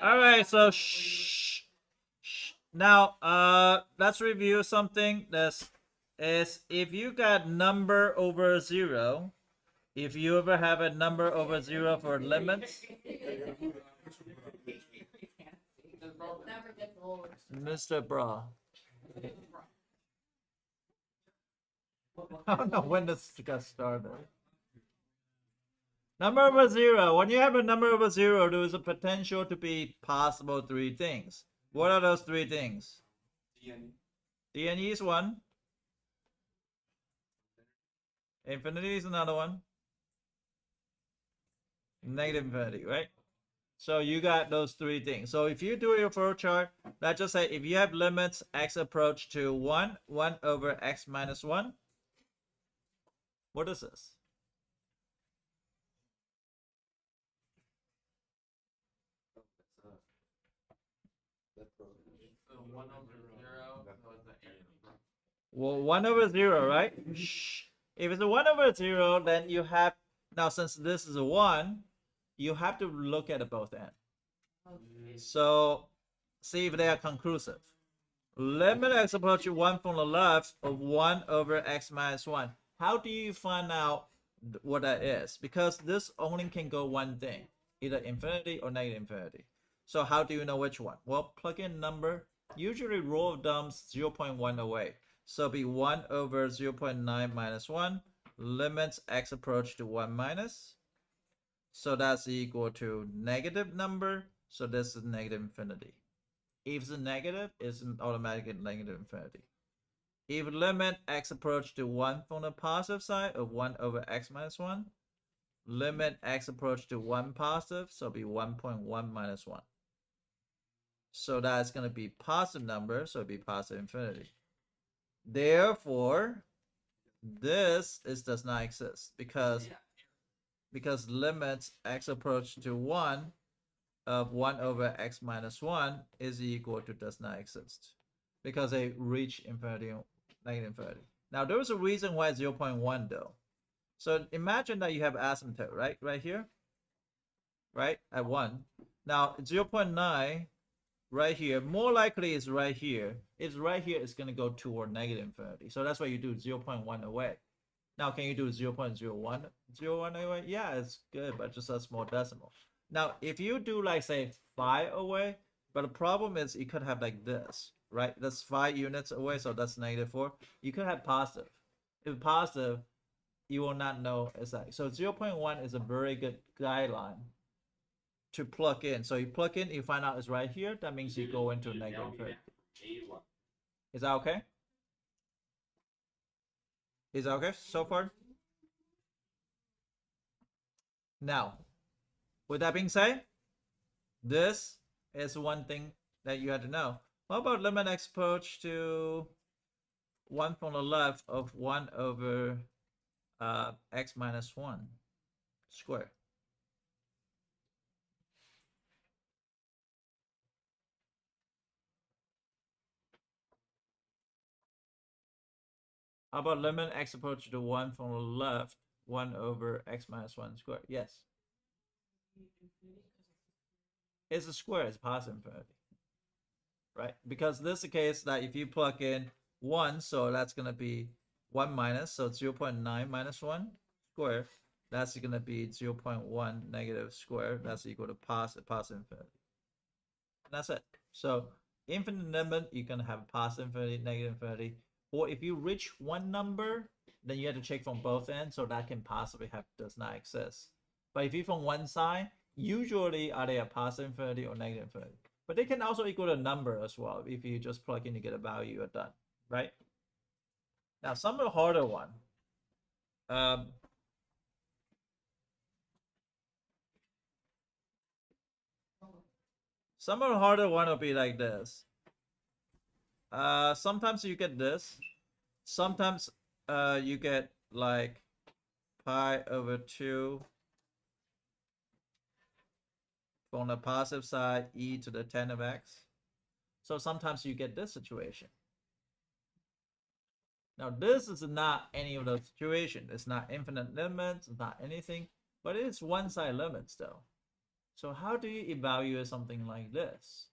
All right, so now let's review something. This is if you got number over 0, if you ever have a number over 0 for limits, Mr. Bra. I don't know when this got started. Number over 0. When you have a number over 0, there is a potential to be possible 3 things. What are those 3 things? DNE is 1. Infinity is another one. Negative infinity, right? So you got those 3 things. So if you do your flow chart, let's just say if you have limits x approach to 1, 1 over x minus 1, what is this? Well, 1 over 0, right? If it's a 1 over 0, then you have, now since this is a 1, you have to look at both ends. So see if they are conclusive. Limit x approaching 1 from the left of 1 over x minus 1. How do you find out what that is? Because this only can go one thing, either infinity or negative infinity. So how do you know which one? Well, plug in number. Usually rule of thumbs 0.1 away. So be 1 over 0.9 minus 1. Limits x approach to 1 minus. So that's equal to negative number. So this is negative infinity. If it's a negative, it's automatically negative infinity. If limit x approach to 1 from the positive side of 1 over x minus 1, limit x approach to 1 positive, so it'll be 1.1 minus 1. So that's going to be positive number, so it'll be positive infinity. Therefore, this does not exist because limits x approach to 1 of 1 over x minus 1 is equal to does not exist because they reach infinity, negative infinity. Now there is a reason why 0.1 though. So imagine that you have asymptote, right here, right at 1. Now 0.9 right here, more likely is right here. It's right here, it's going to go toward negative infinity. So that's why you do 0.1 away. Now can you do 0.01 away? Yeah, it's good, but just a small decimal. Now, if you do like say 5 away, but the problem is you could have like this, right? That's 5 units away, so that's -4. You could have positive. If positive, you will not know exactly. So 0.1 is a very good guideline to plug in. So you plug in, you find out it's right here. That means you go into negative 30. Is that okay? Is that okay so far? Now, with that being said, this is one thing that you had to know. What about limit x approach to 1 from the left of 1 over x minus 1 square? How about limit x approach to 1 from the left, 1 over x minus 1 square? Yes. It's a square, it's positive infinity. Right? Because this is the case that if you plug in 1, so that's going to be 1 minus, so 0.9 minus 1 square. That's going to be 0.1 negative square. That's equal to positive infinity. And that's it. So infinite limit, you can have positive infinity, negative infinity. Or if you reach one number, then you have to check from both ends, so that can possibly have does not exist. But if you from one side, usually are they a positive infinity or negative infinity? But they can also equal a number as well. If you just plug in, you get a value, you're done, right? Now some of the harder one. Some of the harder one will be like this. Sometimes you get this. Sometimes you get like pi over 2 from the positive side, e to the 10 of x. So sometimes you get this situation. Now this is not any of those situations. It's not infinite limits, it's not anything, but it's one-side limits though. So how do you evaluate something like this?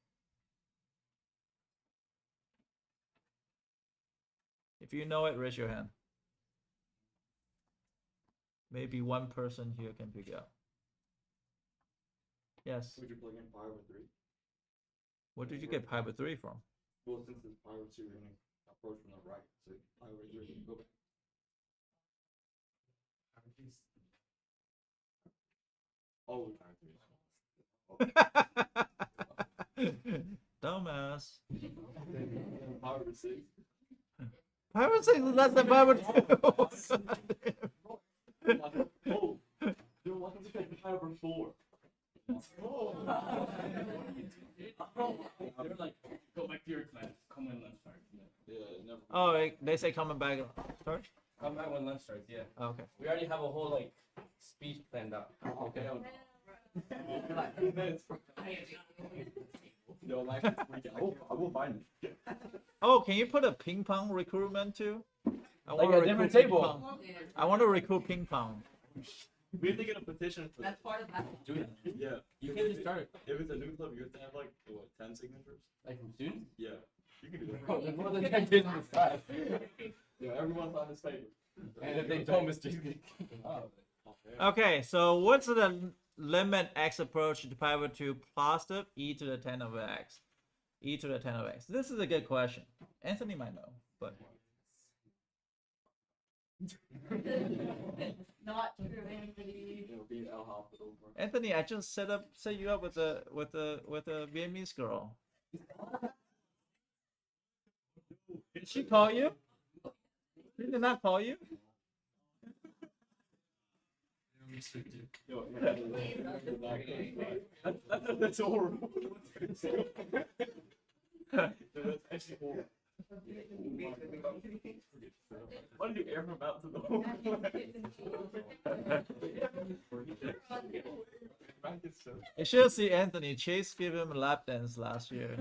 If you know it, raise your hand. Maybe one person here can figure out. Yes. Would you plug in pi over 3? What did you get pi over 3 from? Well, since it's pi over 2, you're going to approach from the right. So pi over 3, you go back. Oh, Dumbass. pi over 6. Pi over 6 is less than pi over 2. Oh, you're welcome to take pi over 4. They're like, go back to your class. Come when lunch starts. Yeah, never. Oh, they say coming back. Sorry? Come back when lunch starts. Yeah. Oh, okay. We already have a whole like speech planned out. Okay. Like 2 minutes. Yo, life is freaking. I will find it. Oh, can you put a ping pong recruitment too? I Like wanna a different recruit table. ping pong. I want to recruit ping pong. We have to get a petition for That's part of that. Do it. Yeah. You can just start it. If it's a new club, you have to have like, what, 10 signatures? Like from students. Yeah. You can do that. Oh, there's more than 10 kids in this class. Yeah, everyone's on this paper. And if they don't, Mr. He's gonna kick them out. Okay, so what's the limit x approach to pi over 2 positive e to the 10 of x? E to the 10 of x. This is a good question. Anthony might know, but Not true, Anthony. It'll be an L hospital. Anthony, I just set you up with a Vietnamese girl. Did she call you? She did not call you? Yo, that's horrible. That's actually horrible. Why did you air him out to the hole? You should see Anthony. Chase gave him a lap dance last year.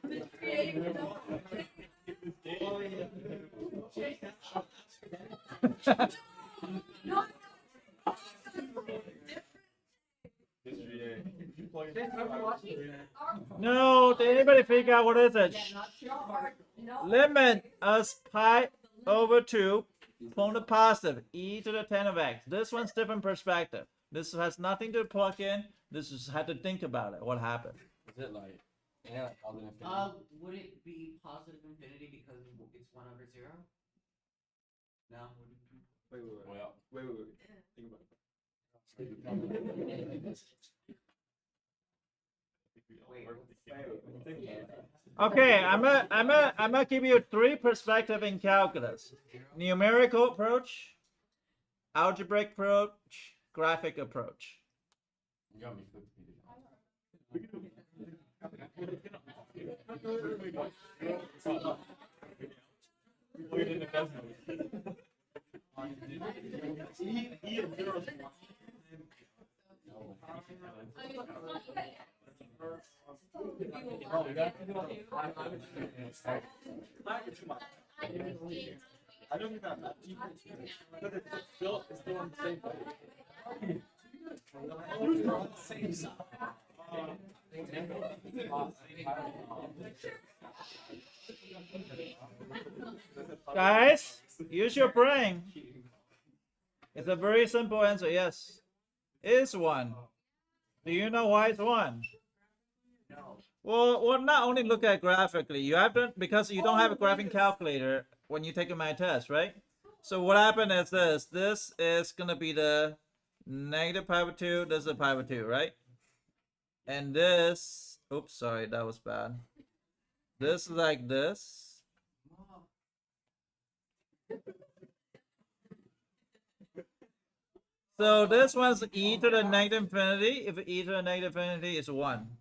This game. No, did anybody figure out what is it? No. Limit us pi over 2 from the positive e to the 10 of x. This one's different perspective. This has nothing to plug in. This is had to think about it. What happened? Is it like, yeah, like positive infinity? Would it be positive infinity because it's 1 over 0? No. Wait. Think about it. Okay, I'm gonna give you 3 perspective in calculus: numerical approach, algebraic approach, graphic approach. You got me flipped. I don't think that matters. Because it's still on the same page. We're on the same side. Guys, use your brain. It's a very simple answer. Yes, it's 1. Do you know why it's 1? Well, not only look at graphically. You have to, because you don't have a graphing calculator when you take my test, right? So what happened is this. This is gonna be the negative pi over 2. This is a pi over 2, right? And this, oops, sorry, that was bad. This is like this. So this one's e to the negative infinity. If e to the negative infinity is 1.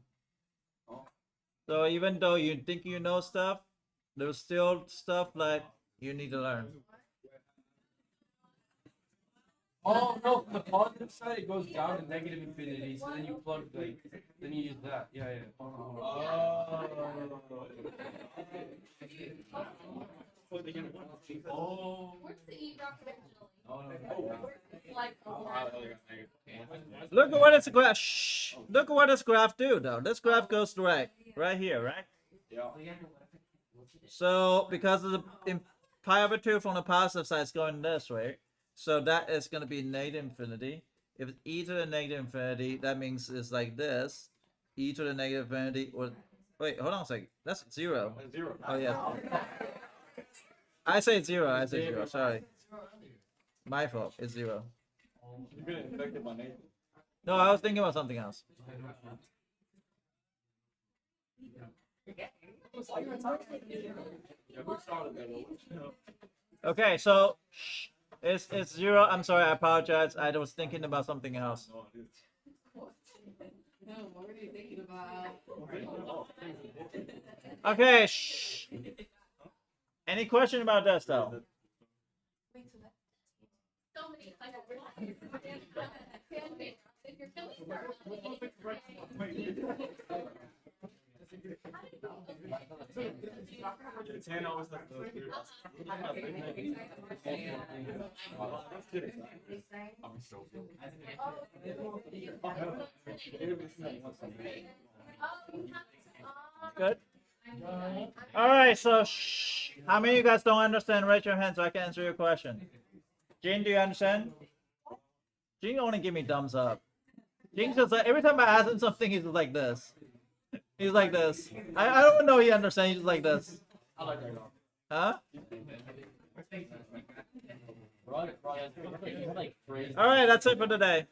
So even though you think you know stuff, there's still stuff that you need to learn. Oh no, the positive side it goes down to negative infinity, so then you plug like then you use that. Yeah, yeah. Oh. Where's the eat rock originally? Oh. Like, Look at what this graph. Shh. Look at what this graph do though. This graph goes right here, right? Yeah. So because of the pi over 2 from the positive side is going this way, so that is going to be negative infinity. If it's e to the negative infinity, that means it's like this. E to the negative infinity, or wait, hold on a second. That's 0. 0. Oh yeah. I say 0. I say 0. Sorry. My fault. It's 0. You've been infected by Nathan. No, I was thinking about something else. Yeah, who started that? Okay, so it's 0. I'm sorry. I apologize. I was thinking about something else. No, it is. no, what were you thinking about? Okay. Shh. Any question about this though? Wait, so that. So many, like, if you're killing Yeah, 10 always like those weird. I'm so good. Good. All right. So, how many of you guys don't understand? Raise your hand so I can answer your question. Gene, do you understand? Gene only give me thumbs up. Gene just like every time I ask him something, he's just like this. He's like this. I don't know he understands. He's just like this. Huh? All right. That's it for today.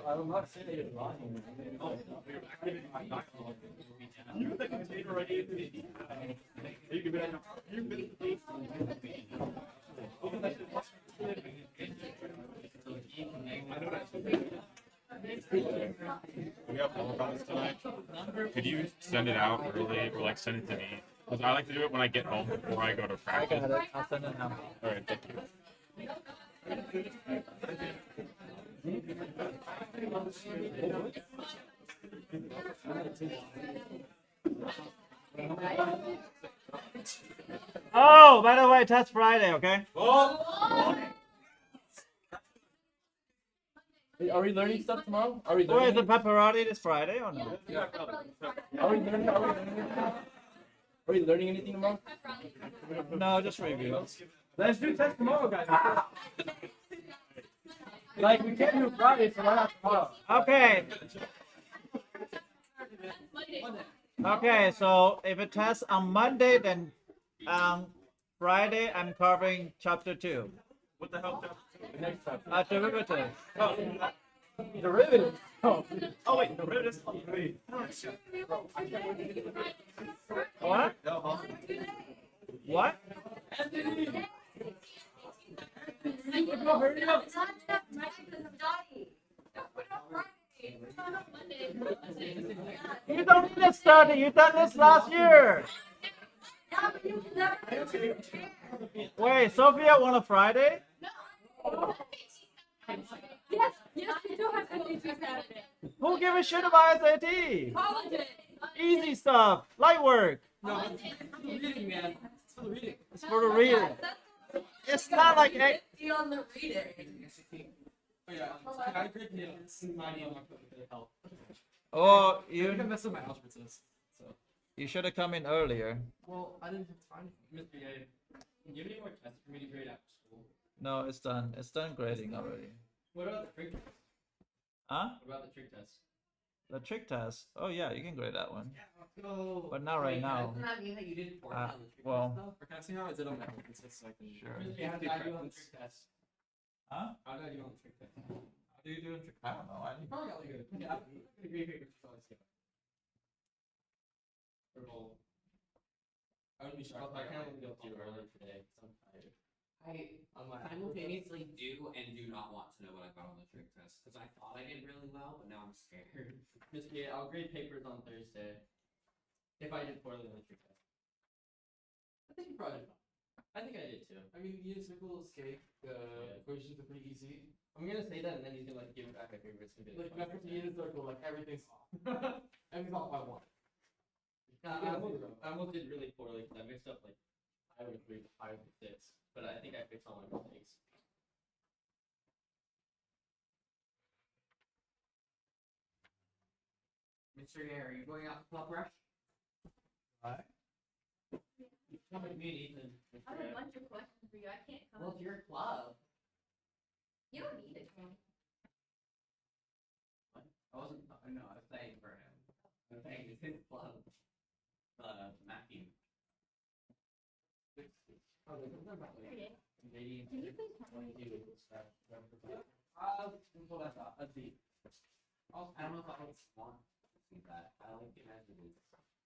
I'm not saying that you're lying. You put the container right in. You can be like, you've been. We have homecoms tonight. Could you send it out early or like send it to me? Because I like to do it when I get home before I go to I practice. got it. I'll send it now. All right, thank you. Oh, by the way, test Friday, okay? Hey, are we learning stuff tomorrow? Are we Or is learning? the pepperoni this Friday or no? Are we learning? Are we learning anything tomorrow? No, just review. Let's do test tomorrow, guys. Like we can't do Friday, so why not tomorrow? Okay. Okay, so if it tests on Monday, then Friday I'm covering chapter 2. What the hell? The next time. Derivative. Oh, Derivative. Oh. oh wait, the red is. Wait. What? What? You don't need to study. You done this last year. Wait, Sophia won a Friday? Yes, yes, we do have SAT Saturday. Who give a shit about SAT? Holiday. Easy stuff. Light work. Reading, man. It's for the reading. It's for the reading. It's not like On the reading. Oh yeah. I agree with you. It's my name. I'm putting it help. oh You're gonna you mess up my algebras. So. you should have come in earlier. Well, I didn't have time. Mr. A. Do you have any more tests for me to grade after school? No, it's done. It's done grading already. What about the trick test? Huh? What about the trick test? The trick test. Oh yeah, you can grade that one. No. But not right now. Doesn't that mean that you didn't work Uh, on the trick well- test though? Or can I see how I did on my own test so I can Sure. Mr. A, how did I do on the trick test? Huh? How did I do on the trick test? How do you do it? I don't know. I didn't... Probably got good. Yeah. Great. Purple. I would be shocked. I can't go too early today because I'm tired. I simultaneously do and do not want to know what I got on the trick test because I thought I did really well, but now I'm scared. Mr. A, I'll grade papers on Thursday. If I did poorly on the trick test. I think you probably did. I think I did too. I mean, unit circle, escape, the equations are pretty easy. I'm gonna say that and then he's gonna like give it back my favorites. Like after the unit circle, like everything's everything's off by one. I almost did really poorly because I mixed up like 5 and 3 to 5 and 6, but I think I fixed all my mistakes. Mr. Gay, are you going out to Club Rush? Why? Come with me, Ethan. I have a bunch of questions for you. I can't come. Well, it's your club. You don't need it. What? I wasn't. No, I was saying for him. I was saying it's his club. Matthew. Oh, there's something about like Okay. Canadian. Can you please tell me? Well, that's a D. I don't know if I would want to see that. I like it as it is.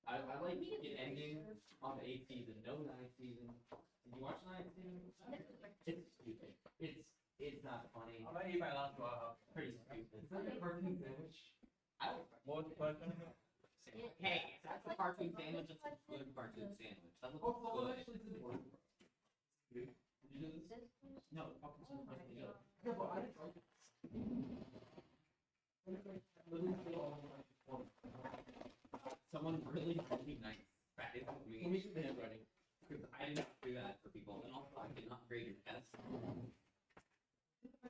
I like it ending on the 8th season. No 9th season. Did you watch the 9th season? It's stupid. It's not funny. I'm gonna eat my lunch while Pretty stupid. Is that a cartoon sandwich? I would. What was the question? Hey, if that's a cartoon sandwich. It's a good cartoon sandwich. That looks Oh, well, good. actually, it's in the order. Did you do this? This one? No, fucking Oh my stupid. God. Yeah, but I didn't like it. Literally feel all over my form. Someone really nice. That is Let me. me see the handwriting. Because I did not do that for people, and also I did not grade your test.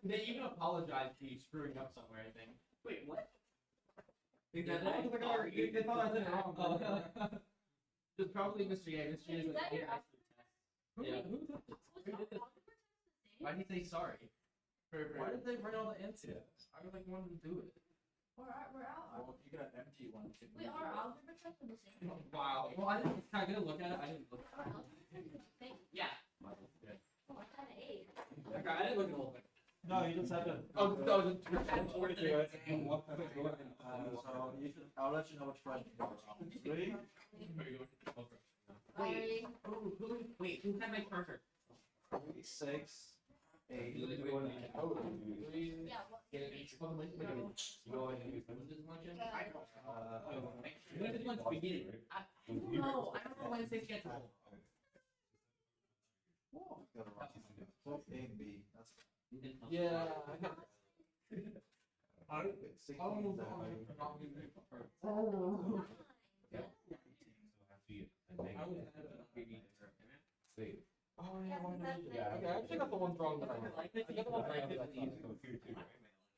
They even apologized to you screwing up somewhere, I think. Wait, what? They They thought I did it wrong. It's probably Mr. Ye. Mr. Ye Is is like, that your "Oh, Who, Yeah. who did this? Was the algebra test the same? why did he say sorry? Why did they bring all the answers? I would like wanted to do it. Or our Well, you got empty one too. wait, our algebra test was the same. Wow. Well, I didn't. Can I get a look at it? I didn't look. Our algebra test was the same. Yeah. Oh, I got an A. Okay, I didn't look at the whole thing. No, you just have to. Oh, no, the So you should, I'll let you know which question you're on. 3? Wait, who had my cursor? 6, 8. Yeah, what? Get it each one with you. You go ahead and use this motion. When is one's beginning? I don't know. I don't know when it's scheduled. Both A and B. That's Yeah, I got. I don't. 16. I don't know. Not giving it for I was Oh yeah, why not? Yeah, Okay, I think I got the ones wrong that I had. I got the ones right that I had.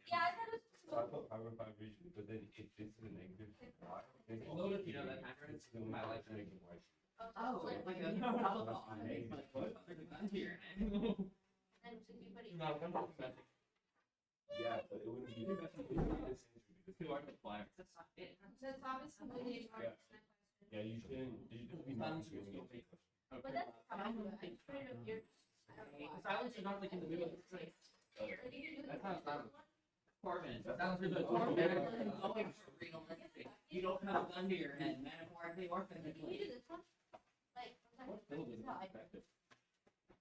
Yeah, I thought it was. But then it is a negative. Loaded, you know that handwriting? My life. Oh, Like like, a double here. and so you put it. No, I'm not that. Yeah, but it wouldn't be. Who are the flyers? That's not it. So it's obviously really hard. Yeah, you shouldn't. You shouldn't be Silence not is still fake. But that's fine. I'm afraid of your. The silence is not like in the middle. It's like, That's not silent. Corbin, that sounds really good. Corbin, going for realistic. You don't have a gun to your head, metaphorically or Can you physically. do this one? Like, sometimes A little bit it's more not. perspective.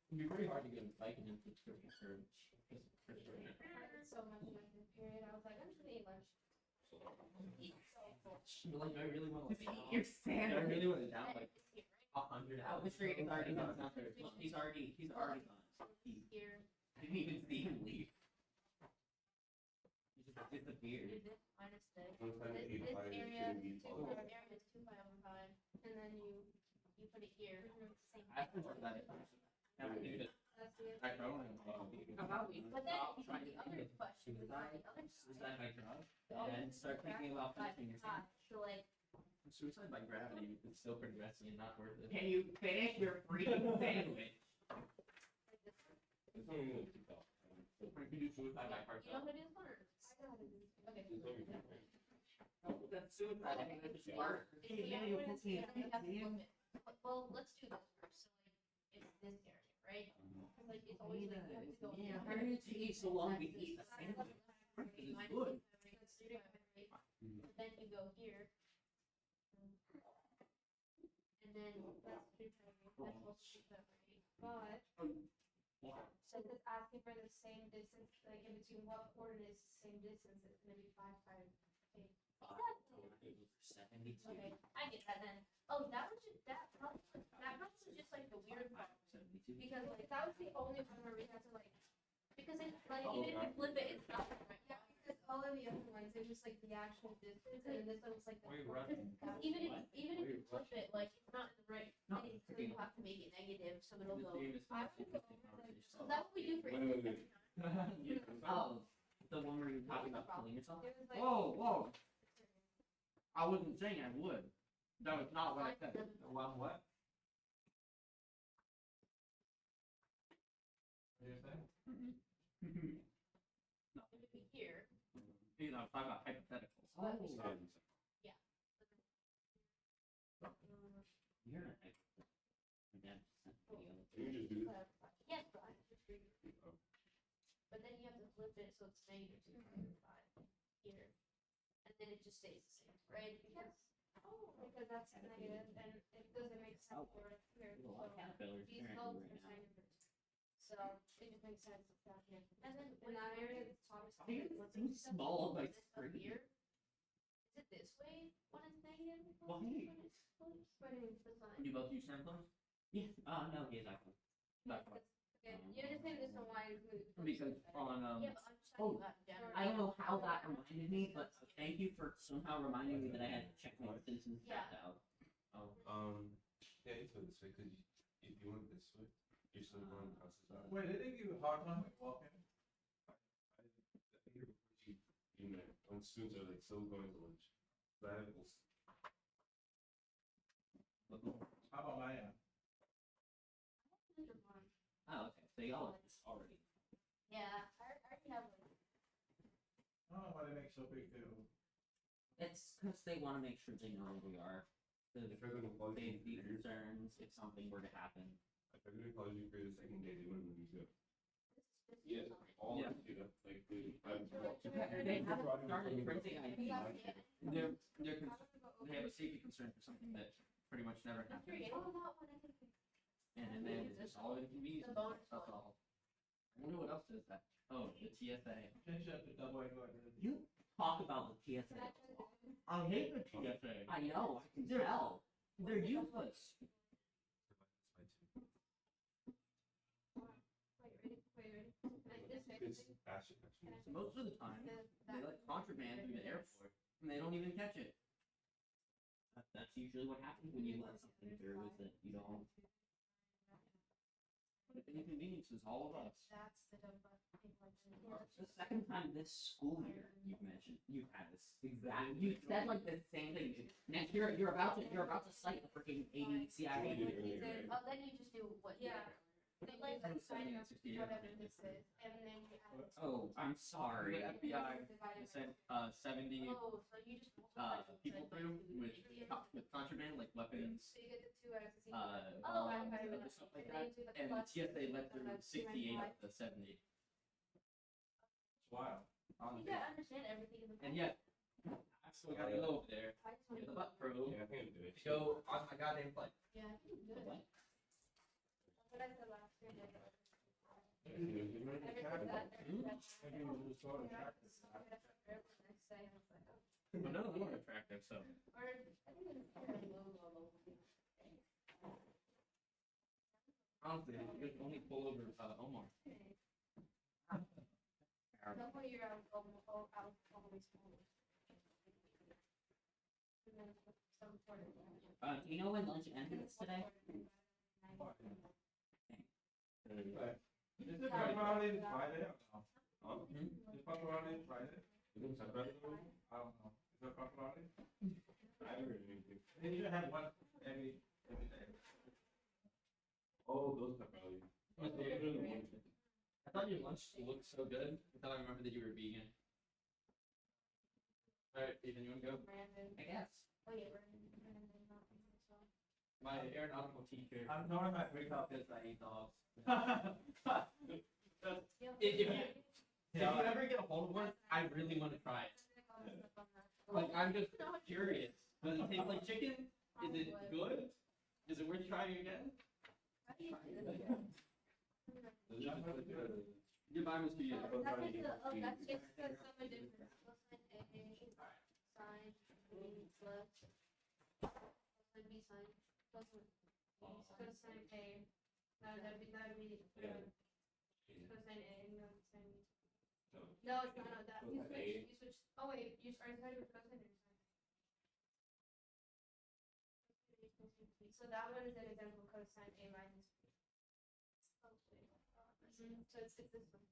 It'd be pretty hard to get a bike into the for So much in this period. I was like, I'm just gonna eat lunch. You're like, I really want to You're I standing. really want to down And like it's here, right? 100 Oh, hours. Mr. Gates already No, done. it's not there. He's already gone. It's here. I didn't even see him leave. He just You disappeared. do this minus this. This area is 2 pi over 5. And then you put it here. And it's the same. I have to work that in. Now we do it. That's the I answer. don't know. How about we But then stop you trying do to the other question. The other Suicide by drug. The other And start thinking about side, finishing yourself. So like, Suicide by gravity is still progressing and not worth it. Can you finish your freaking sandwich? like this one. It's not even a TikTok. You can do suicide by You know cartel. how to do this one? Or? I know how to do this. Okay. That's suicide. I think that's just work. If we have to do this, then we have to flip it. Well, let's do this first. So like, it's this area, right? 'Cause, like, it's always like, you have to go. Yeah, how did it take so long to eat a sandwich? Minus It's minus good. that's 3 right? But then you go here. And then that's 3 that's also 3 right? But since it's asking for the same distance, like in between what coordinates the same distance, it's gonna be 5 5. Okay. 72. Okay, I get that then. Oh, that was just that problem was just like the weird part. 72. Because like that was the only one where we had to like, because it like Oh, even if you okay. flip it, it's not right. Yeah, because all of the other ones, it was like the actual distance, and this one was like the. Where you closest. running? Even if What? you flip it, like it's not in the right No, place, it's so okay. you have to make it negative, so it'll This go. game is I supposed would to go be over like, conversation. so that's what we do for Wait, every wait, wait. time. Oh, the one where you're talking about killing yourself? It was like. Whoa. I wasn't saying I would. That was not what I said. One what? What are you saying? No. It would be here. You know, talking about hypotheticals. Oh, Yeah. you're right. My dad just sent me a Can you just do this? Yes, but I just read it. Oh. But then you have to flip it so it's negative 2.5 here. And then it just stays the same, right? Because that's negative and it doesn't make sense for it here. There's a lot of caterpillars These apparently slopes right are now. negatives. So it just makes sense with that here. And then when I area is obviously. Why is it so small on my this up screen? here. Is it this way when it's negative? Why? When it's flipped? But it's the sign. You both use Samsung? Yes. No, he has iPhone. That's fine. Okay, you understand this one why it's moved. Because on Yeah, but I'm just oh, talking about general. I don't know how that reminded me, but thank you for somehow reminding me that I had to check my Simpsons back out. Yeah, it's this way because if you went this way, you're still going across the side. Wait, they didn't give you a hard time like walking? You know, when students are like still going to lunch. But I have How about my end? Oh, okay. So y'all are just already. Yeah, I already have like. I don't know why they make so big deal. It's because they want to make sure they know where we are. The if they're gonna plug in safety computers, concerns if something were to happen. if they're gonna call you for the second day, they wouldn't let you go. This Yeah, all Yeah. of you, like the They haven't started printing ID. They're they have a safety concern for something that pretty much never happens. And then it's all inconvenience. The bonus That's all. I wonder what else does that. Oh, the TSA. Change that to double A like You talk about the TSA. I hate the TSA. I know. I can tell. They're useless. It's fashion, actually. So most of the time, they let contraband through the airport, and they don't even catch it. That's usually what happens when you let something through, is that you don't. It inconveniences all of us. That's the dumb part. It's the second time this school year you've had this exact. You said like the same thing. Next year you're about to cite a freaking 80 CIA. Oh, then you just do what? Yeah. They like sign up 68. whatever this is, and then you add. Oh, I'm sorry. The FBI sent 70 Oh, so you just multiply it people by through two. with contraband like weapons, So you get the 2 out of the bombs, right, and right. other stuff like And then that. you do the And plus TSA let through of 68 295. of the 70. Wow. You gotta understand everything in the. And yet, I still gotta go over there, I just get the want butt probe, Yeah, I think I did it. to go on my goddamn flight. Yeah, I think good. What? That's what I said last year. Ever since that, Maybe you ever just go to tractor. next day, I was like, oh. But none of them are attractive, so. Or, I think it's low. Honestly, just only pull over Omar. Somewhere you're out, always small. And then some sort of. Do you know when lunch ends today? Is it pepperoni Friday or no? Huh? Is pepperoni Friday? You think separate? I don't know. Is it pepperoni? I haven't heard anything. They usually have one every day. Oh, those pepperoni. I thought your lunch looked so good. I thought I remembered that you were vegan. Alright, Ethan, you wanna go? Brandon. I guess. Oh, yeah, Brandon, not me, so. My aeronautical teacher. I'm knowing my break up is I eat dogs. Yeah. If you ever get a hold of one, I really want to try it. Like, I'm just curious. Does it taste like chicken? Is it good? Is it worth trying again? Goodbye, Mr. Yu. That's just the, oh, that's just the summer difference. Listen, A, sign, B, plus. Listen, B sign, plus one. cosine A. That'd be Yeah. cosine A and then cosine. No. No, it's not. No, that you Cosine switch. A. You switch. Oh wait, you are you starting with cosine or sine? So that one is an example cosine A minus B. Oh, wait. So it's this one.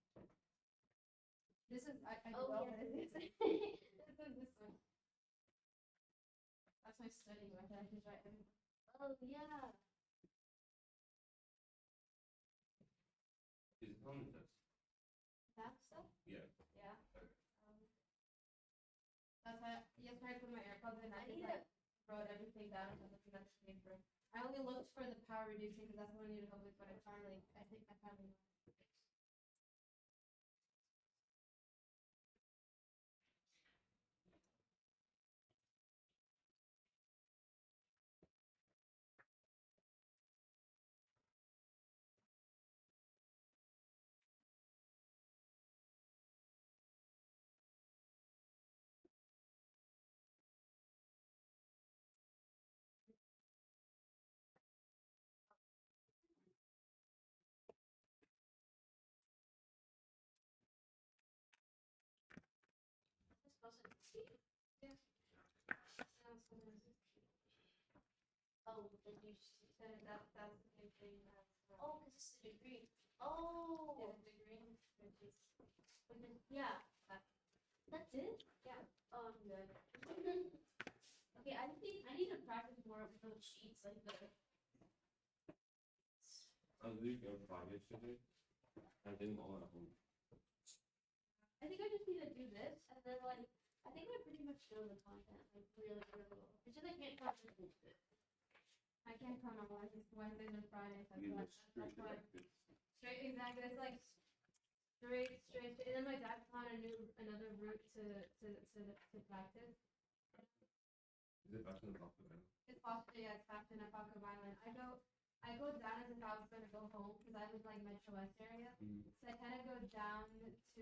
This is I Oh, know yeah. what it is. This is this one. That's my study one. I just write everything. Oh, yeah. Is it common sense? That stuff? Yeah. Yeah. That's why yesterday I put my AirPods in. I just like wrote everything down on the next paper. I only looked for the power reducing because that's what I needed help with, but I finally Oh, then you just, that's the same thing as oh, because it's the degree. Oh, degree, which is yeah. That's it? Yeah. Oh, I'm good. Okay, I think I need to practice more with those sheets, like the. I was doing your project today. I didn't all at home. I think I just need to do this, and then like I think I pretty much know the content like really well. It's just I can't comprehend it. I can't count on Wednesdays and Fridays. You know, That's why straight exactly. It's like straight. And then my dad found another route to practice. Is it back in the top of it? It's Boston, yeah, it's Boston at Boston Island. I go down as if I was gonna go home because I live like Metro West area. So I kind of go down to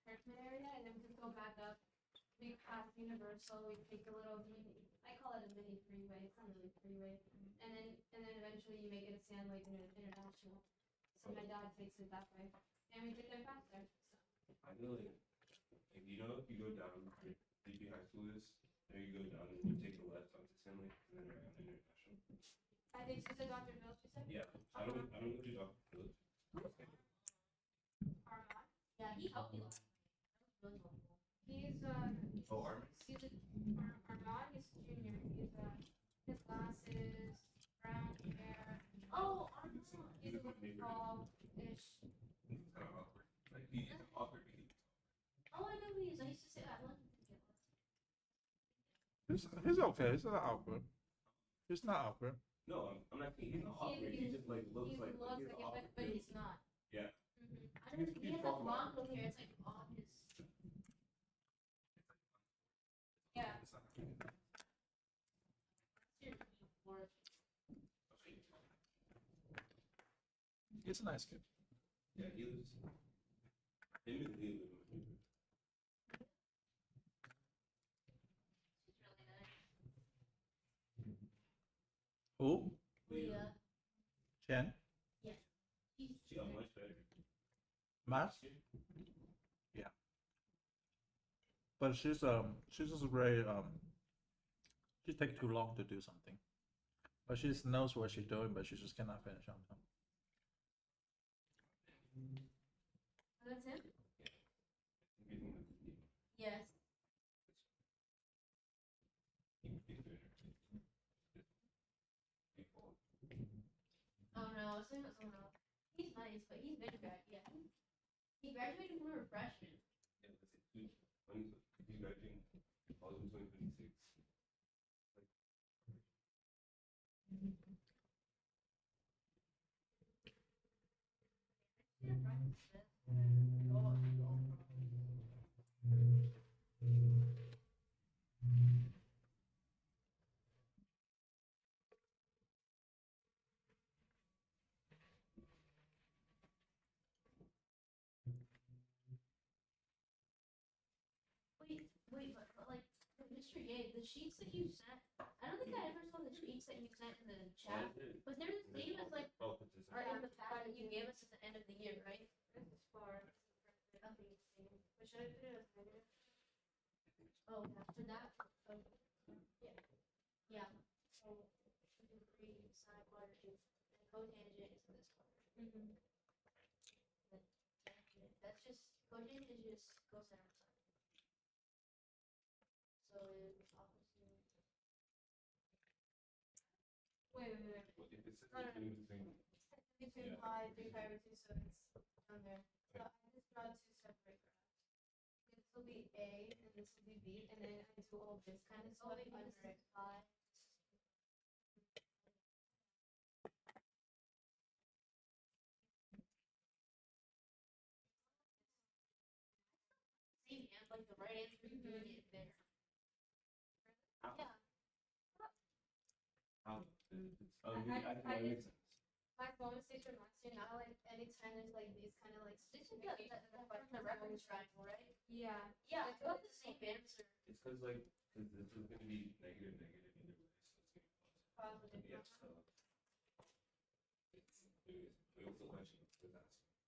Kirkman area and then we just go back up. We pass Universal. We take a little mini. I call it a mini freeway. It's not really a freeway. And then eventually you make it a Sandway International. So my dad takes it that way, and we get there faster. So. I know, like you know, if you go down where DP High School is, there you go down and you take the left onto Stanley, and then right on International. I think she's a Dr. Phillips, you said? Yeah, I don't know if you Dr. Phillips. Armand. Yeah, he helped me a lot. That was really helpful. He's Oh, Armand? he's Armand is junior. His glasses, brown hair. Oh, He's a little tall-ish. It's kind of awkward. Like he's awkward. oh, I know who he is. I used to say I want him to get He's okay. He's not awkward. He's not awkward. No, I'm not saying he's not awkward. He just like looks He like looks he's like it, awkward. but he's not. Yeah. I don't know. He has like long hair. It's like obvious. Yeah. It's not. He's a nice kid. Yeah, he lives. Him and Lee live in my neighborhood. Who? Leah. Chen? She's She got much better. Max? Yeah. But she's just very she take too long to do something. But she knows what she's doing, but she just cannot finish on time. That's him? Everything that he- yes. he's better. Oh no, I was thinking about someone else. He's nice, but he's been yeah. He graduated from a freshman. Yeah, that's it. He's graduating all in 2026. Wait, but like the history Mr. Ye, the sheets that you sent, I don't think I ever saw the sheets that you sent in the chat, but they're the same as like Oh, it's just- are in the pack that you gave us at the end of the year, right? This is for Okay. But should I put it as negative? Oh, yeah, for that. Oh, yeah. Yeah. So degree, sine quadrant, and cotangent is this one. Mm-hmm. That's just cotangent is just cosine over sine. So it's opposite. Wait. What if it's No, no, no. between? Between Yeah. pi, 3 pi over 2, so it's down there. So I just draw two separate graphs. This will be A and this will be B, and then I do all this kind of Oh, stuff wait, under this it. is pi. Same and like the right answer is doing it there. How? Yeah. How? I- I that makes sense. My phone mistakes from last year, now like anytime there's like these kind of like This is the reference triangle, right? yeah. Yeah, It's I got what the same answer. It's because this is gonna be negative either way, so it's gonna be positive. Positive. Yeah, so it was a question with that.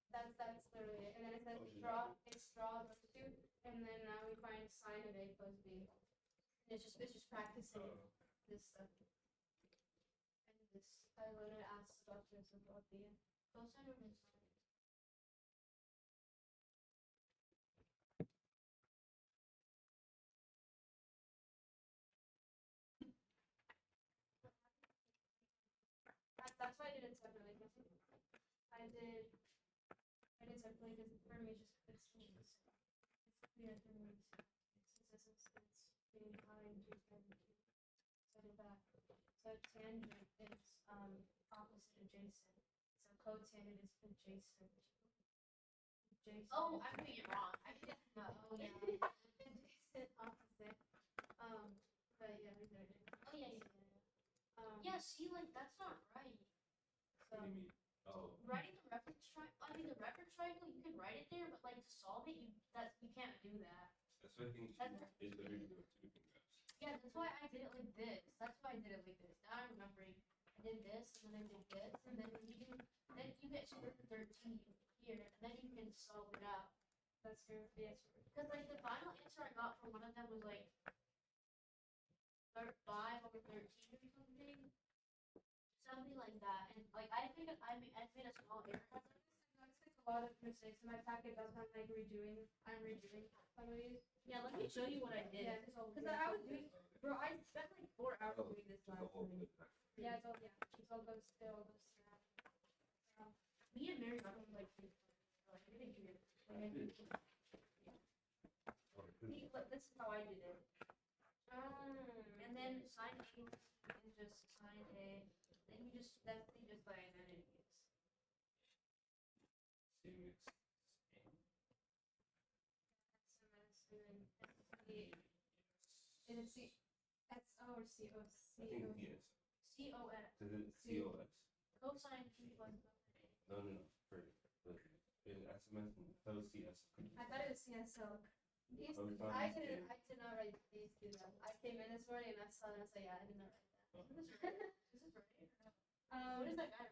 That's literally it. And then it says draw those two, and then now we find sine of A plus B. And it's just practicing this stuff. And this, I want to ask about this about the Cosine over sine. that's why I did it separately. I did separately because for me it's clear for me it's being behind 272. So I did that. So tangent is opposite adjacent. So cotangent is adjacent. Adjacent. Oh, I'm doing it wrong. I did it. No, Oh yeah. adjacent opposite. But yeah, we did it. Oh yeah. Yeah, see, like that's not right. So What do you mean? Oh, Writing the reference triangle. I mean, the reference triangle. You can write it there, but like to solve it, you can't do that. that's what I think is better to do with two different graphs. Yeah, that's why I did it like this. That's why I did it like this. Now I'm remembering. I did this, and then I did this, and then then you get square root of 13 here, and then you can solve it out. that's your yes. Because like the final answer I got from one of them was like 5 over 13 or something like that. And like I think I made a small error. I noticed like a lot of mistakes in my packet. That's why I'm like redoing. I'm redoing some of these. Yeah, let me show you what I did. Yeah, because I was doing, bro. I spent like 4 hours doing this The last whole time. bit. Yeah, it all goes to that. Me and Mary got them like 3 times. Like we didn't do it. See, look, this is how I did it. And then sine A is just sine A. Then you just by identities. Same mix. And it's C, S O or C O I C O. think yes. COS. Is it COS? Cosine P plus cosine A. No. For in SMS and OCS. I thought it was CSO. These, Cosine I is did not write these two down. I came in this morning and I saw them and I said, yeah, I did not write that. This is right. This is right. What is that guy?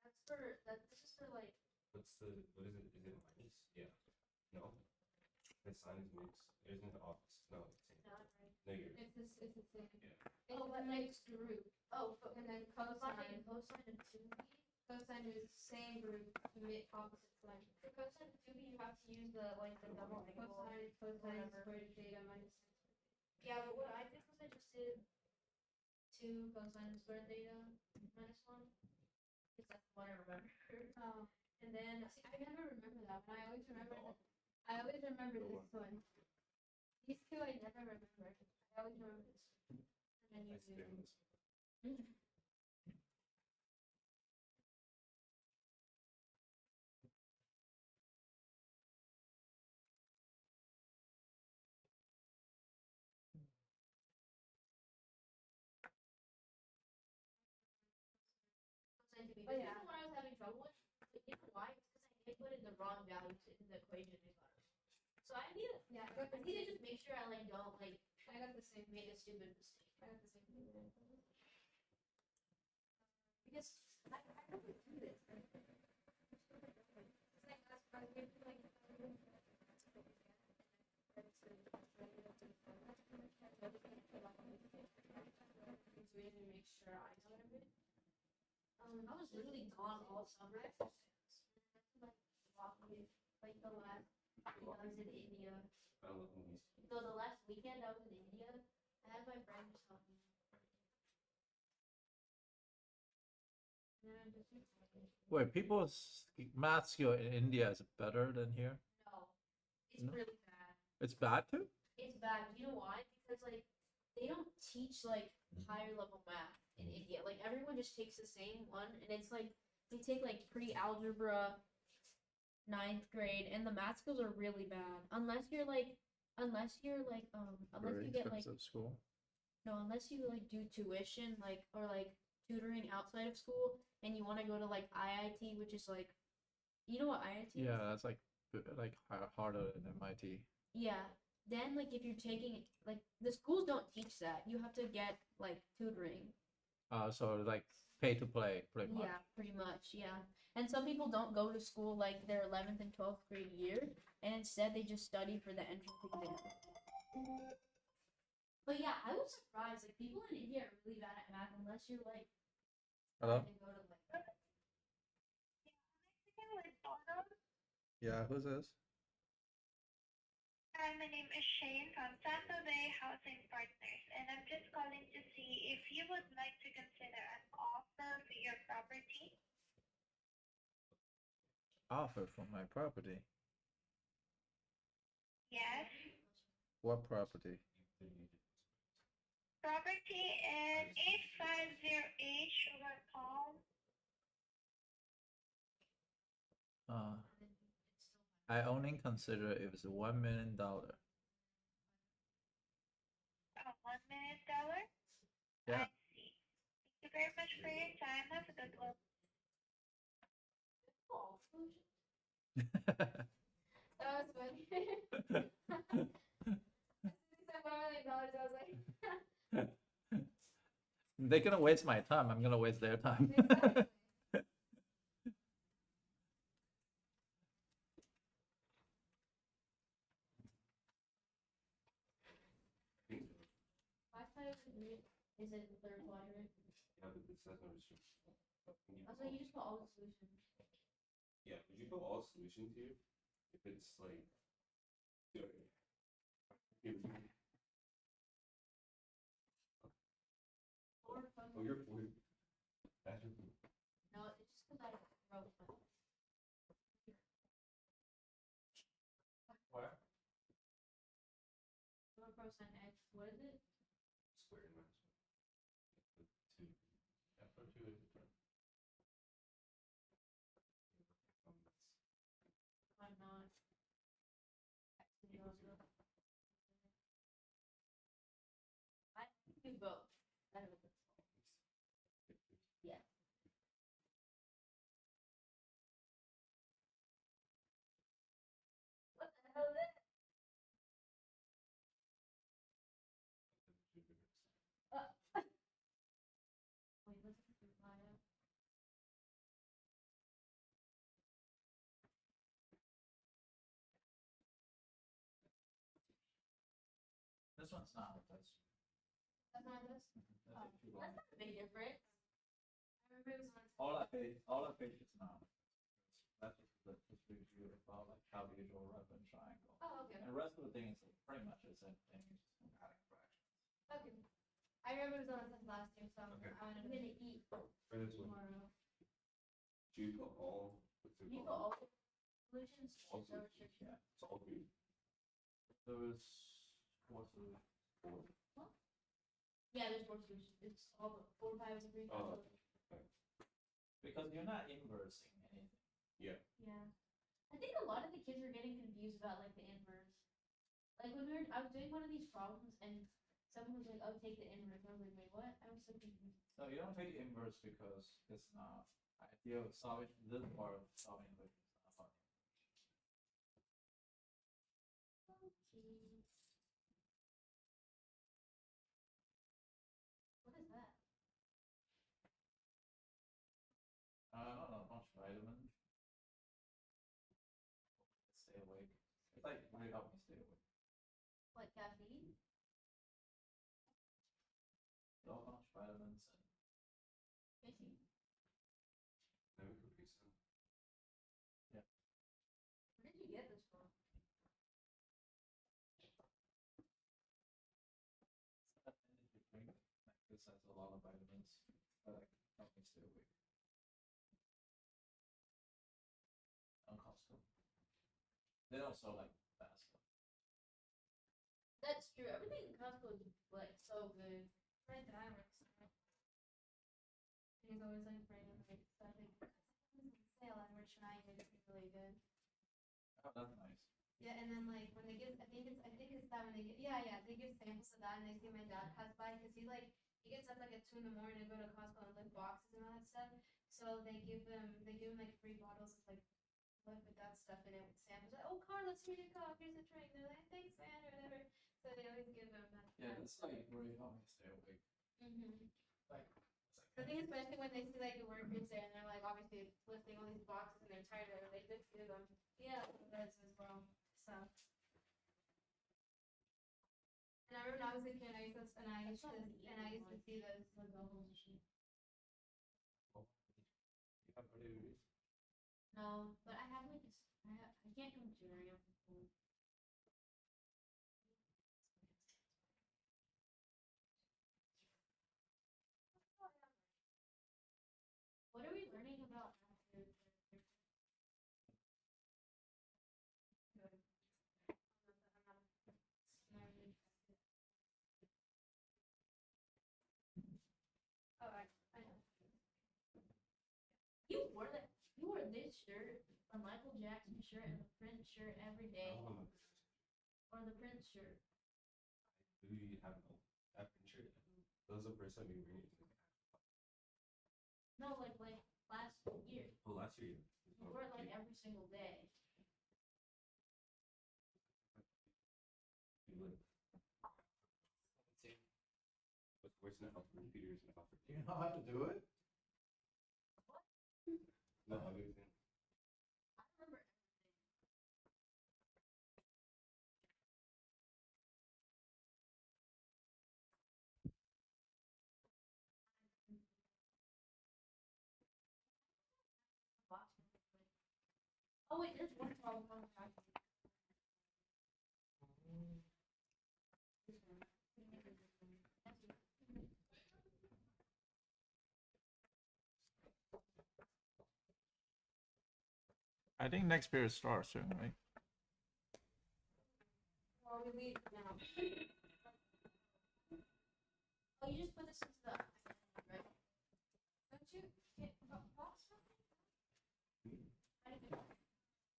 That's for that. This is for like. what is it? Is it minus? Yeah. No. The sign is mixed. Isn't it the opposite? No, it's same. Not right. Negative. It's the same. Yeah. It's Oh, but the like mixed group. oh, And then cosine cosine. of 2b. Cosine is same group, opposite sign. For cosine of 2b, you have to use the double angle. Cosine whatever. square root of theta minus sin squared theta. Yeah, but what I did was I just did 2 cosine squared theta minus 1. Because that's what I remember. Oh, And then see, I never remember that one. I always remember this one. These two I never remember. I always remember this one. And then I you spin do. this one. cosine 2b. Oh, This yeah. is the one I was having trouble with. But you know why? It's because I did put it in the wrong values in the equation I got. So I need to, yeah, I need to just make sure I like don't like I got the same. make a stupid mistake. I got the same thing. Because I don't do this. It's like that's why we like. Doing to make sure I know everything. I was literally gone all summer. Like walking, like the last week I was in India. I love movies. No, the last weekend I was in India, I had my friend just help me. And then I'm just Wait, people's math skill in India is better than here? no, it's No? really bad. It's bad too? It's bad. You know why? Because like they don't teach like higher level math in India. Like everyone just takes the same one, and it's like they take like pre-algebra, 9th grade, and the math skills are really bad. Unless you Very get like expensive school. no, unless you like do tuition like or like tutoring outside of school, and you want to go to like IIT, which is like, you know what IIT is? Yeah, that's like harder than MIT. Yeah. Then like if you're taking like the schools don't teach that. You have to get like tutoring. So like pay to play, pretty much. Yeah, pretty much. Yeah. And some people don't go to school like their 11th and 12th grade year, and instead they just study for the entrance exam. But yeah, I was surprised. Like people in India are really bad at math unless you're like Hello? trying to go to like Yeah, who's this? Hi, my name is Shane from Tampa Bay Housing Partners, and I'm just calling to see if you would like to consider an offer for your property. Offer for my property. Yes. What property? Property is 850 Sugar Palm. I only consider if it's $1 million. $1 million? Yeah. I see. Thank you very much for your time. Have a good one. oh, solution. That was funny. As soon as I said $1 million, I was like, They're gonna waste my time. I'm gonna waste their time. exactly. Wi-Fi is in the third quadrant. Yeah, but this says no restriction. Also, you just put all the solutions. Yeah, would you put all solutions here? If it's like. Oh, you're. That's your. No, it's just because I wrote my. Where? 1% x. What is it? Square minus 1. 2. Yeah, put 2 in the front. I'm not. Actually, also. I do both. I don't know. Yeah. What the hell is it? Wait, let's reply out. This one's not with us. That's not this. Oh, that's not a big difference. I remember it was on. All I page is not. That's just review about like how to use your reference triangle. Oh, okay. And the rest of the thing is pretty much the same thing. It's just adding fractions. Okay. I remember it was on the test last year, so Okay. I'm gonna eat For this one, tomorrow. do you put all? What's it You put called? all solutions. All So solutions. it's Yeah. It's all green. There was what's the yeah, there's 4 solutions. It's all the 4, 5, and 3. Oh. because you're not inversing anything. Yeah. I think a lot of the kids are getting confused about like the inverse. Like when I was doing one of these problems and someone was like, "Oh, take the inverse." I was like, "Wait, what?" I was so confused. No, you don't take inverse because it's not ideal solving this part of solving equation is not fun. It's like really help me stay awake. What, caffeine? A bunch of vitamins and Fishing. Maybe Capri Sun. Where did you get this from? stuff energy drink. Like this has a lot of vitamins that like help me stay awake. On Costco. They don't sell like fast stuff. That's true. Everything in Costco is like so good. Right that I work so. He's always like bringing like stuff like sale and we're trying it. It's really good. Oh, that's nice. Yeah, and then like when they give, I think it's that when they get, yeah, they give samples of that, and they see my dad has by, cause he gets up like at 2 in the morning to go to Costco and lift boxes and all that stuff. So they give him like 3 bottles of like lift with that stuff in it with samples. Like, oh, Carlos, here's your cup, here's a drink. They're like, thanks, man, or whatever. So they always give him that. Yeah, that's like really help me stay awake. Mm-hmm. Like it's I like think especially when they see like the workers there and they're like obviously lifting all these boxes and they're tired of it, they just give them. Yeah, that's as well. So. And I remember when I was a kid, I used to see those. You have any of these? No, but I have like I can't do material. What are we learning about after? Oh, I know. You wore this shirt, a Michael Jackson shirt, and the Prince shirt every day, Oh, or the Prince shirt. do you have no African shirt? That was the first time you were it. No, like last year. Oh, last year. You wore it like every single day. You would. What's worse than Alfred Peters and Alfred? you know how to do it? No, everything. I remember everything. Oh wait, there's one problem. I think next period starts soon, right? Well, we leave now. Oh, you just put this into the right? Don't you get box? I didn't know.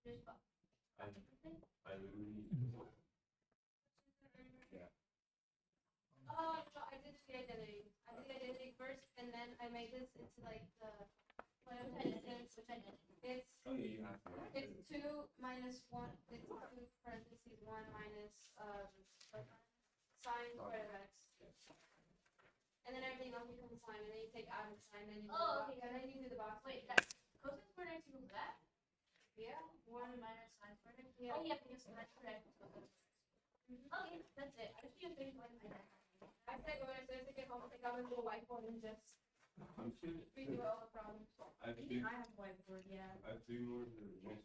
Just pop. I literally. Yeah. Oh, no, I did the identity. I did the identity first, and then I made this into like the whatever distance, which I did. Oh, yeah, you have to. It's 2 minus 1. It's 2 parentheses 1 minus sine squared of x. And then everything else becomes sine, and then you take out of sine, then you do Oh, the box, okay. and then you do the box. Wait, that's cosine squared x equals that? Yeah. 1 minus sine squared x? Yeah. Oh yeah, because sine squared x is cosine. Okay, that's it. I just need to finish like that. I said when I started to get home, I think I was a little whiteboard and just I'm sure. redo all the problems. I have Even three. I have a whiteboard, yeah. I have 3 more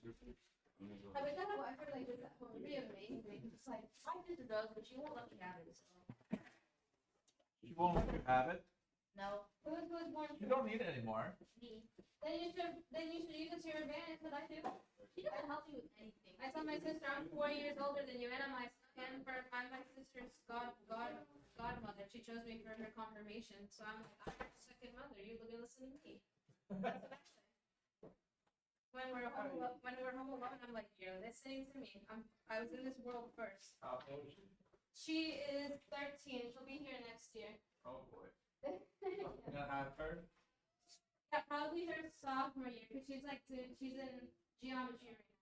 for next year. I'm gonna go. I wish I had a whiteboard like this at home. It'd be amazing. Just like, My sister does, but she won't let me have it, so. She won't let you have it. No, who's born? You don't need it anymore. me. Then you should use it to your advantage, what I do. She doesn't help me with anything. I tell my sister I'm 4 years older than you, and I'm my sister's godmother. She chose me for her confirmation, so I'm like, I'm her second mother. You look and listen to me. That's what I say. When we're home alone, I'm like, you're listening to me. I was in this world first. How old is she? She is 13. She'll be here next year. Oh boy. You gonna have her? Yeah, probably her sophomore year, because she's in geometry right now.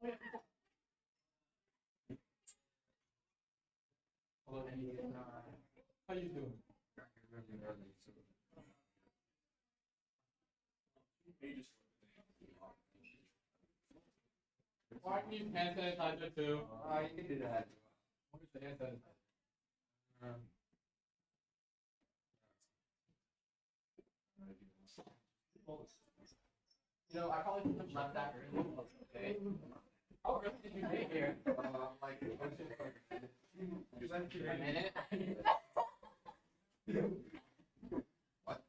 How you doing? Why can you use hand sanitizer too? You can do that. What is the hand sanitizer? You know, I probably should have left that early. Okay. How early did you get here? Like, A minute? what?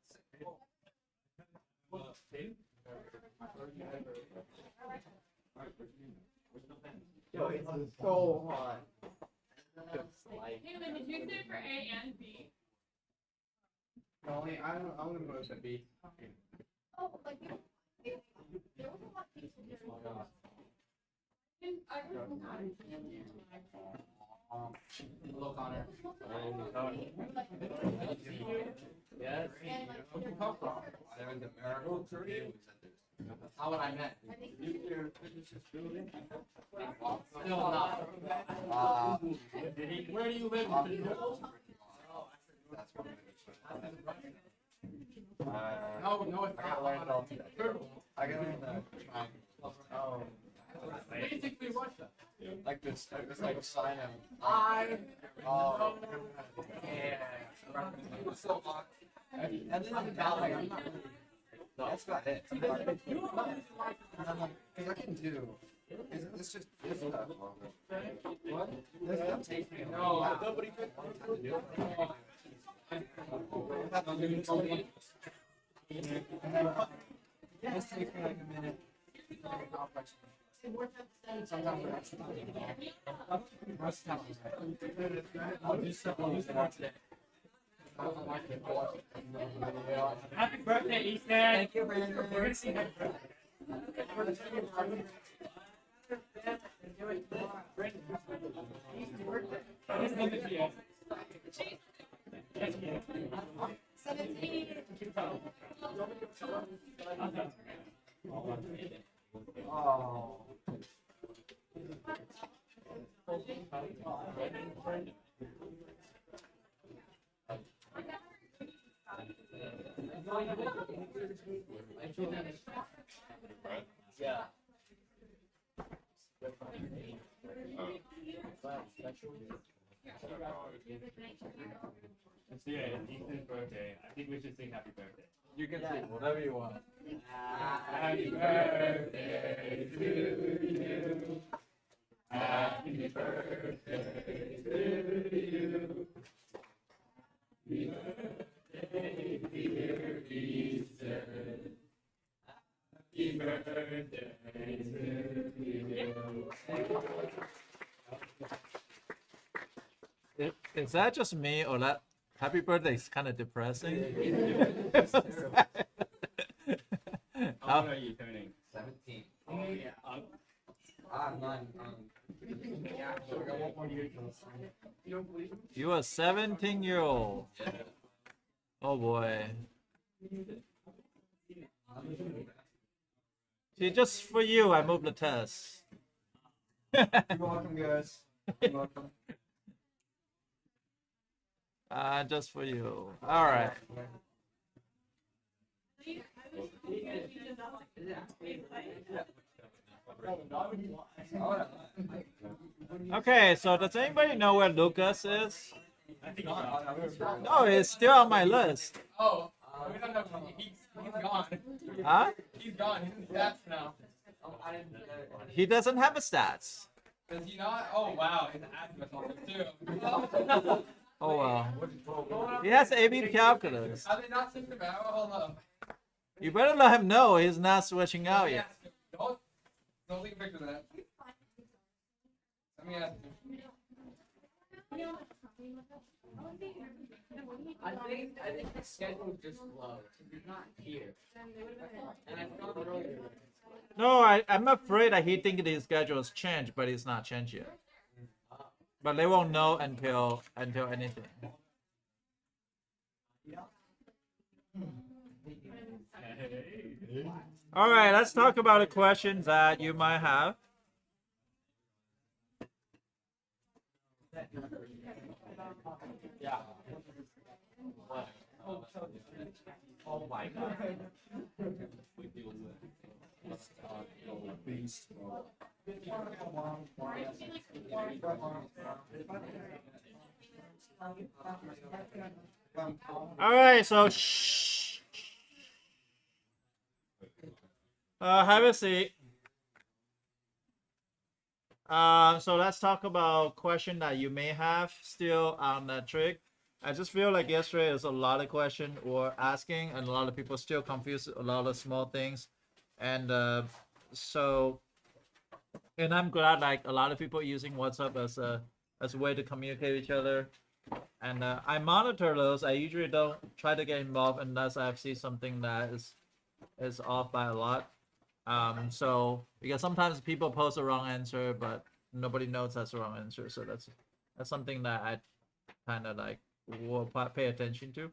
Yo, it's so hot. Hey, did you say for A and B? Only I'm gonna go to B. Oh, like, there was a lot of people here. I was not in Hello, Connor. Yes. Where'd you come from? I went to America. How would I met? I think Still not. Where do you live? That's what No, no, it's I gotta learn it all today. Turtle. I gotta learn the triangle. Oh. Basically Russia. Like this, like a sign of. I Oh. yeah. It was so hot. And then I'm not like, I'm not really. That's about it. And I'm like, because I can do. It's just this stuff. What? This stuff takes me a No, while. nobody could. This takes me like a minute. Sometimes I actually most of the time I'll do stuff more today. Happy birthday, Ethan. Thank you, Brandon. Oh. Yeah. It's Ethan's birthday. I think we should sing happy birthday. You can say whatever you want. Happy birthday to you. Happy birthday to you. Happy birthday, dear Easter. Happy birthday to you. Is that just me or that happy birthday is kind of depressing? How old are you turning? 17. Oh yeah. I'm not. Yeah. So we got 1 more year till it's time. You don't believe me? You are 17-year-old. Oh boy. See, just for you, I moved the test. You're welcome, guys. You're welcome. Just for you. All right. Okay, so does anybody know where Lucas is? No, it's still on my list. Oh, we don't know. He's gone. Huh? He's gone. He's in stats now. He doesn't have a stats. Does he not? Oh wow, he's an activist on it too. Oh well. He has AB calculus. Are they not system out? Hold up. You better let him know he's not switching out yet. Don't take a picture of that. Let me ask you. I think the schedule just low. He's not here. And I found it earlier. No, I'm afraid that he thinks his schedule has changed, but it's not changed yet. But they won't know until anything. All right, let's talk about the questions that you might have. Yeah. What? Oh my god. We deal with. All right, so have a seat. So let's talk about question that you may have still on that trick. I just feel like yesterday there's a lot of question we're asking, and a lot of people still confused a lot of small things, and and I'm glad like a lot of people are using WhatsApp as a way to communicate with each other, and I monitor those. I usually don't try to get involved unless I see something that is off by a lot. So because sometimes people post the wrong answer, but nobody knows that's the wrong answer. So that's something that I kind of like will pay attention to.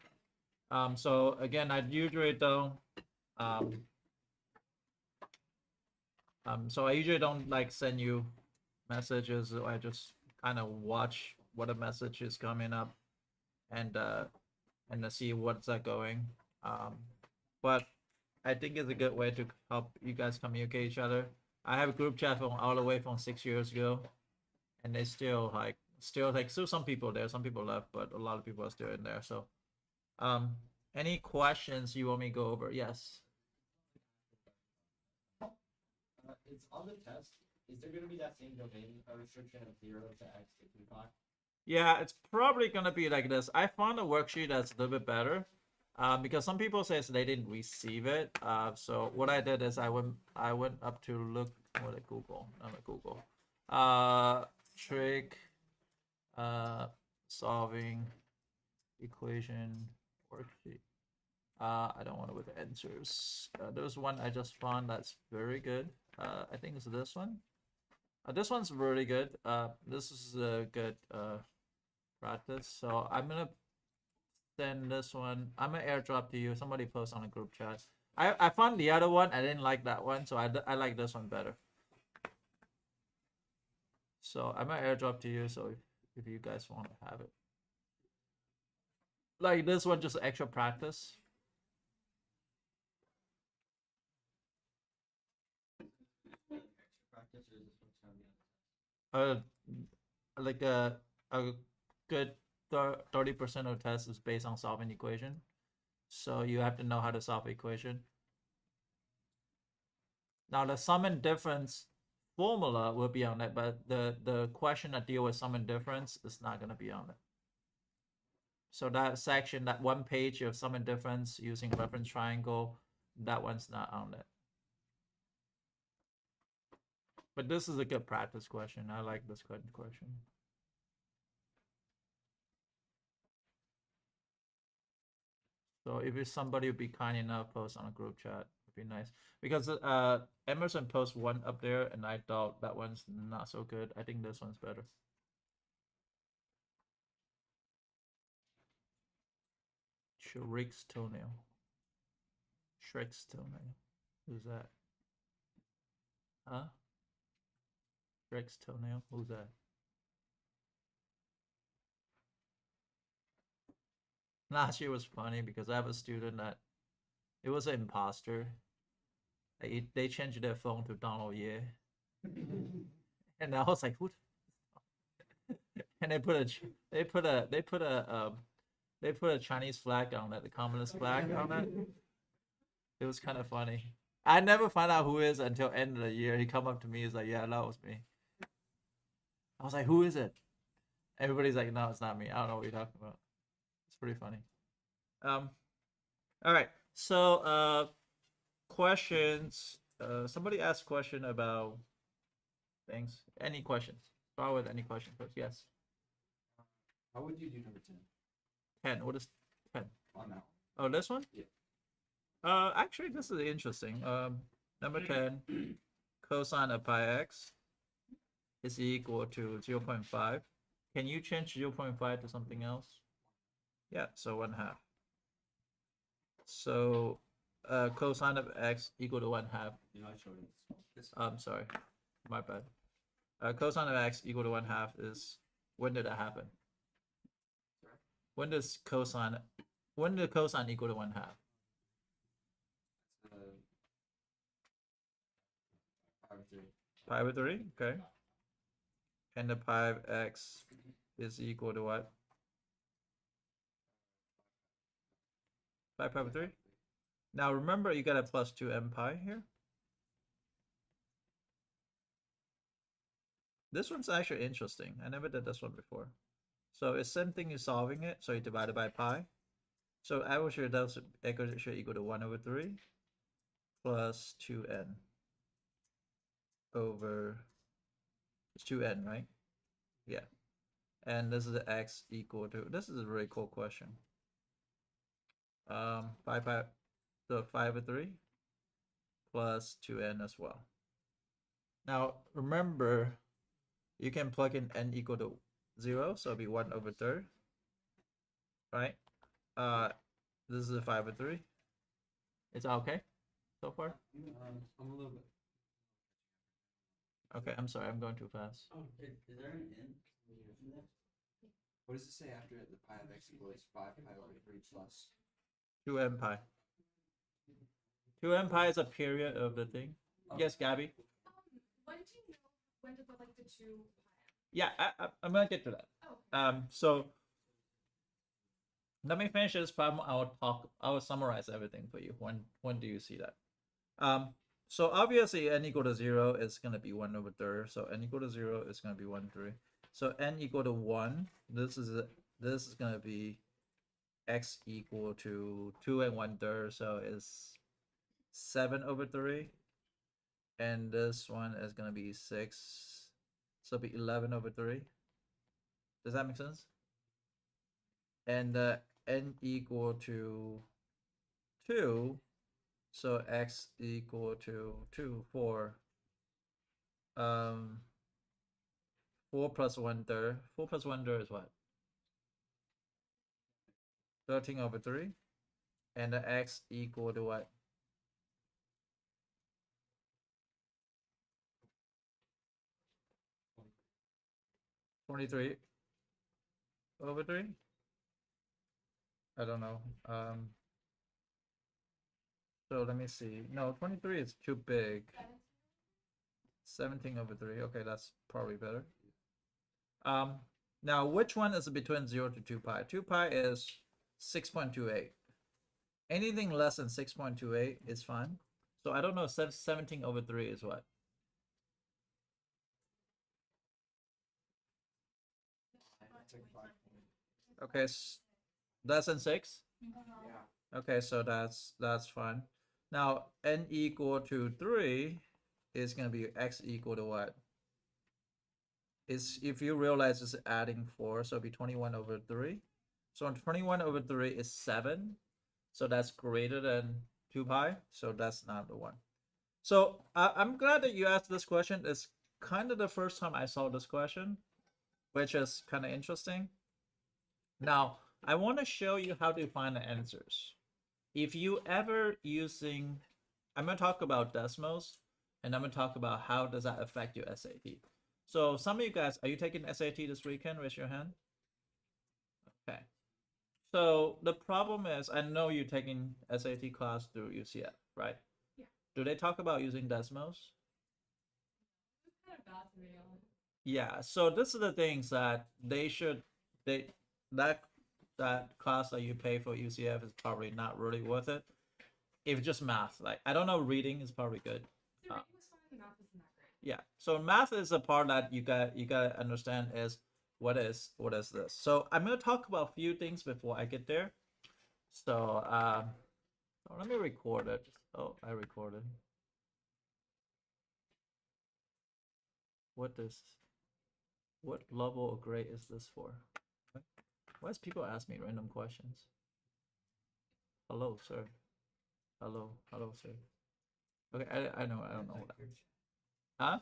So again, I usually don't. So I usually don't like send you messages. I just kind of watch what a message is coming up, and to see what's that going. But I think it's a good way to help you guys communicate each other. I have a group chat from all the way from 6 years ago, and they still some people there, some people left, but a lot of people are still in there. So, any questions you want me to go over? Yes. It's on the test. Is there going to be that same domain restriction of 0 to x65? Yeah, it's probably gonna be like this. I found a worksheet that's a little bit better, because some people say they didn't receive it. So what I did is I went up to look what at Google, not at Google. Trick, solving equation worksheet. I don't want to with the answers. There's one I just found that's very good. I think it's this one. This one's really good. This is a good practice. So I'm gonna send this one. I'm gonna airdrop to you. Somebody post on a group chat. I found the other one. I didn't like that one, so I like this one better. So I'm gonna airdrop to you. So if you guys want to have it, like this one, just extra practice. Like a good 30% of test is based on solving equation, so you have to know how to solve equation. Now the sum and difference formula will be on it, but the question that deal with sum and difference is not going to be on it. So that section, that one page of sum and difference using reference triangle, that one's not on it. But this is a good practice question. I like this question. So if it's somebody would be kind enough, post on a group chat, would be nice. Because Emerson posts one up there, and I thought that one's not so good. I think this one's better. Shrek's toenail. Shrek's toenail. Who's that? Huh? Shrek's toenail. Who's that? Last year was funny because I have a student that it was an imposter. They changed their phone to Donald Ye, and I was like, "Who?" And they put a Chinese flag on it, the communist flag on it. It was kind of funny. I never find out who it is until end of the year. He come up to me, he's like, "Yeah, that was me." I was like, "Who is it?" Everybody's like, "No, it's not me. I don't know what you're talking about." It's pretty funny. All right. So, questions. Somebody asked a question about things. Any questions? Start with any question first. Yes. How would you do number 10? 10. What is 10? On that one. Oh, this one? Yeah. Actually, this is interesting. Number 10, cosine of pi x is equal to 0.5. Can you change 0.5 to something else? Yeah, so 1/2. So, cosine of x equal to 1/2. You know, I showed it. This I'm sorry, my bad. Cosine of x equal to 1/2 is, when did that happen? When does cosine equal to 1/2? Pi over 3, okay. And the pi of x is equal to what? Pi over 3? Now remember, you got a plus 2m pi here. This one's actually interesting. I never did this one before. So it's same thing, you're solving it, so you divide it by pi. So I should equal to 1 over 3 plus 2n over, it's 2n, right? Yeah. And this is the x equal to, this is a really cool question. 5 over 3 plus 2n as well. Now remember, you can plug in n equal to 0, so it'll be 1 over 3rd, right? This is a 5 over 3. It's okay so far? I'm a little bit. Okay, I'm sorry, I'm going too fast. Oh, is there an n? What does it say after the pi of x equals 5 pi over 3 plus? 2m pi. 2m pi is a period of the thing. Yes, Gabby? When do you know when to put like the 2 pi? Yeah, I'm gonna get to that. Oh. So let me finish this problem. I will summarize everything for you. When do you see that? So obviously n equal to 0 is gonna be 1 over 3rd. So n equal to 0 is gonna be 1 3. So n equal to 1. This is gonna be x equal to 2 and 1/3. So it's 7 over 3. And this one is gonna be 6. So it'll be 11 over 3. Does that make sense? And n equal to 2. So x equal to 2, 4. 4 plus 1/3. 4 plus 1/3 is what? 13 over 3. And the x equal to what? (23 over 3? I don't know. So let me see. No, 23 is too big. 17 over 3. Okay, that's probably better. Now which one is between 0 to 2 pi? 2 pi is 6.28. Anything less than 6.28 is fine. So I don't know, 17 over 3 is what? Okay, less than 6? Okay, so that's fine. Now n equal to 3 is gonna be x equal to what? Is, if you realize it's adding 4, so it'll be 21 over 3. So 21 over 3 is 7. So that's greater than 2 pi. So that's not the one. So I'm glad that you asked this question. It's kind of the first time I saw this question, which is kind of interesting. Now, I want to show you how to find the answers. If you ever using, I'm going to talk about Desmos, and I'm going to talk about how does that affect your SAT. So some of you guys, are you taking SAT this weekend? Raise your hand. Okay. So the problem is, I know you're taking SAT class through UCF, right? Yeah. Do they talk about using Desmos? It's kind of bad to be honest. Yeah. So this is the things that that class that you pay for UCF is probably not really worth it. If just math, like I don't know, reading is probably good. The reading was fine, the math isn't that great. Yeah. So math is the part that you gotta understand is what is this. So I'm gonna talk about a few things before I get there. So let me record it. Oh, I recorded. What level of grade is this for? Why does people ask me random questions? Hello, sir. Hello, sir. Okay, I don't know that. Huh?